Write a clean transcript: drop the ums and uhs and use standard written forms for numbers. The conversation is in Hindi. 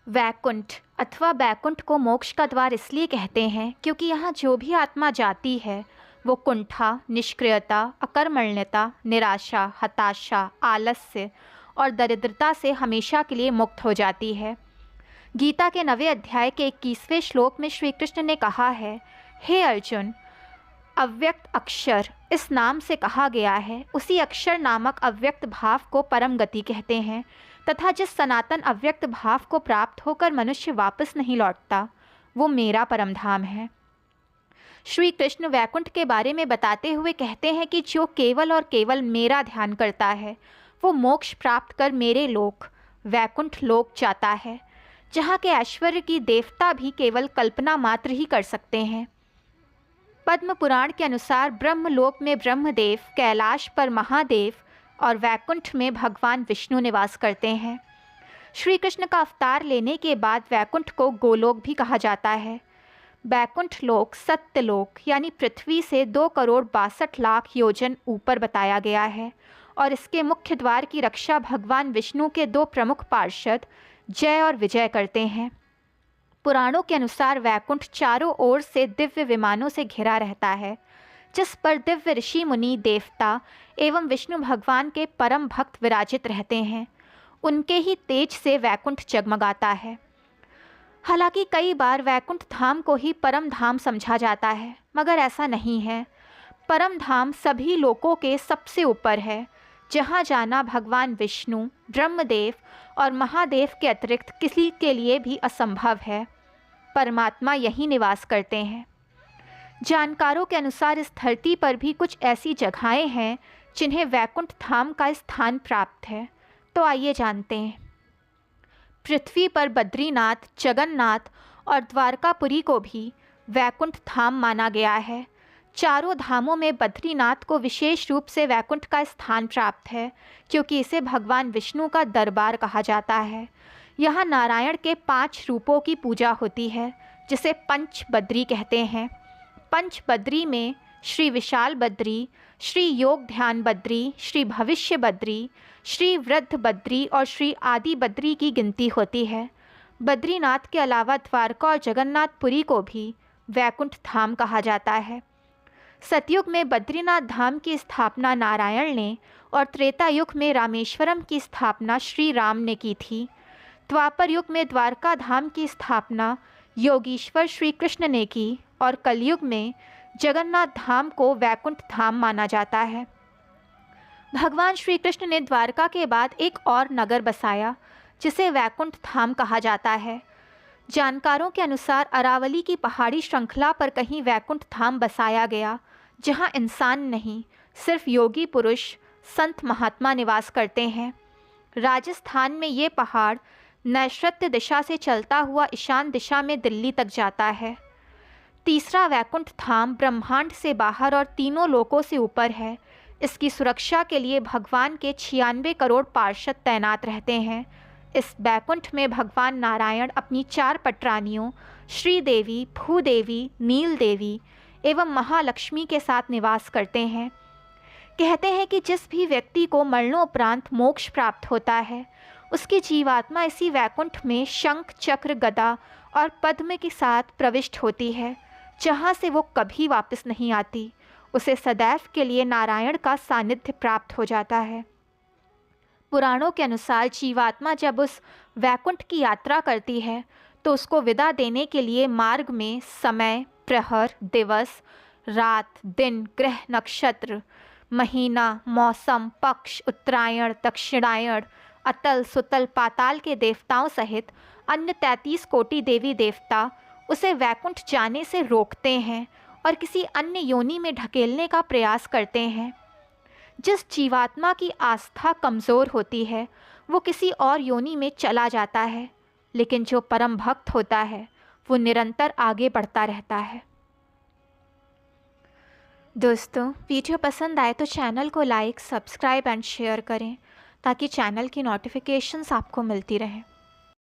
वैकुंठ अथवा बैकुंठ को मोक्ष का द्वार इसलिए कहते हैं क्योंकि यहाँ जो भी आत्मा जाती है वो कुंठा, निष्क्रियता, अकर्मण्यता, निराशा, हताशा, आलस्य और दरिद्रता से हमेशा के लिए मुक्त हो जाती है। गीता के 9वें अध्याय के 21वें श्लोक में श्री कृष्ण ने कहा है, हे अर्जुन, अव्यक्त अक्षर इस नाम से कहा गया है, उसी अक्षर नामक अव्यक्त भाव को परम गति कहते हैं तथा जिस सनातन अव्यक्त भाव को प्राप्त होकर मनुष्य वापस नहीं लौटता वो मेरा परम धाम है। श्री कृष्ण वैकुंठ के बारे में बताते हुए कहते हैं कि जो केवल और केवल मेरा ध्यान करता है वो मोक्ष प्राप्त कर मेरे लोक वैकुंठ लोक जाता है, जहाँ के ऐश्वर्य की देवता भी केवल कल्पना मात्र ही कर सकते हैं। पद्म पुराण के अनुसार ब्रह्मलोक में ब्रह्मदेव, कैलाश पर महादेव और वैकुंठ में भगवान विष्णु निवास करते हैं। श्री कृष्ण का अवतार लेने के बाद वैकुंठ को गोलोक भी कहा जाता है। वैकुंठ लोक सत्यलोक यानी पृथ्वी से 2,62,00,000 योजन ऊपर बताया गया है और इसके मुख्य द्वार की रक्षा भगवान विष्णु के 2 प्रमुख पार्षद जय और विजय करते हैं। पुराणों के अनुसार वैकुंठ चारों ओर से दिव्य विमानों से घिरा रहता है, जिस पर दिव्य ऋषि मुनि, देवता एवं विष्णु भगवान के परम भक्त विराजित रहते हैं। उनके ही तेज से वैकुंठ जगमगाता है। हालांकि कई बार वैकुंठ धाम को ही परम धाम समझा जाता है, मगर ऐसा नहीं है। परम धाम सभी लोकों के सबसे ऊपर है, जहाँ जाना भगवान विष्णु, ब्रह्मदेव और महादेव के अतिरिक्त किसी के लिए भी असंभव है। परमात्मा यहीं निवास करते हैं। जानकारों के अनुसार इस धरती पर भी कुछ ऐसी जगहें हैं जिन्हें वैकुंठ धाम का स्थान प्राप्त है। तो आइए जानते हैं। पृथ्वी पर बद्रीनाथ, जगन्नाथ और द्वारकापुरी को भी वैकुंठ धाम माना गया है। चारों धामों में बद्रीनाथ को विशेष रूप से वैकुंठ का स्थान प्राप्त है, क्योंकि इसे भगवान विष्णु का दरबार कहा जाता है। यहाँ नारायण के 5 रूपों की पूजा होती है, जिसे पंच बद्री कहते हैं। पंच बद्री में श्री विशाल बद्री, श्री योग ध्यान बद्री, श्री भविष्य बद्री, श्री वृद्ध बद्री और श्री आदि बद्री की गिनती होती है। बद्रीनाथ के अलावा द्वारका और जगन्नाथपुरी को भी वैकुंठ धाम कहा जाता है। सतयुग में बद्रीनाथ धाम की स्थापना नारायण ने और त्रेता युग में रामेश्वरम की स्थापना श्री राम ने की थी। द्वापर युग में द्वारका धाम की स्थापना योगीश्वर श्री कृष्ण ने की और कलयुग में जगन्नाथ धाम को वैकुंठ धाम माना जाता है। भगवान श्री कृष्ण ने द्वारका के बाद एक और नगर बसाया, जिसे वैकुंठ धाम कहा जाता है। जानकारों के अनुसार अरावली की पहाड़ी श्रृंखला पर कहीं वैकुंठ धाम बसाया गया, जहां इंसान नहीं, सिर्फ योगी पुरुष, संत महात्मा निवास करते हैं। राजस्थान में ये पहाड़ नैऋत्य दिशा से चलता हुआ ईशान दिशा में दिल्ली तक जाता है। तीसरा वैकुंठ धाम ब्रह्मांड से बाहर और तीनों लोकों से ऊपर है। इसकी सुरक्षा के लिए भगवान के 96 करोड़ पार्षद तैनात रहते हैं। इस वैकुंठ में भगवान नारायण अपनी 4 पटरानियों श्रीदेवी, भूदेवी, नील देवी एवं महालक्ष्मी के साथ निवास करते हैं। कहते हैं कि जिस भी व्यक्ति को मरणोपरांत मोक्ष प्राप्त होता है, उसकी जीवात्मा इसी वैकुंठ में शंख, चक्र, गदा और पद्म के साथ प्रविष्ट होती है, जहाँ से वो कभी वापस नहीं आती। उसे सदैव के लिए नारायण का सानिध्य प्राप्त हो जाता है। पुराणों के अनुसार जीवात्मा जब उस वैकुंठ की यात्रा करती है तो उसको विदा देने के लिए मार्ग में समय, प्रहर, दिवस, रात, दिन, ग्रह, नक्षत्र, महीना, मौसम, पक्ष, उत्तरायण, दक्षिणायण, अतल, सुतल, पाताल के देवताओं सहित अन्य 33 कोटि देवी देवता उसे वैकुंठ जाने से रोकते हैं और किसी अन्य योनि में ढकेलने का प्रयास करते हैं। जिस जीवात्मा की आस्था कमज़ोर होती है वो किसी और योनि में चला जाता है, लेकिन जो परम भक्त होता है वो निरंतर आगे बढ़ता रहता है। दोस्तों, वीडियो पसंद आए तो चैनल को लाइक, सब्सक्राइब एंड शेयर करें ताकि चैनल की नोटिफिकेशंस आपको मिलती रहें।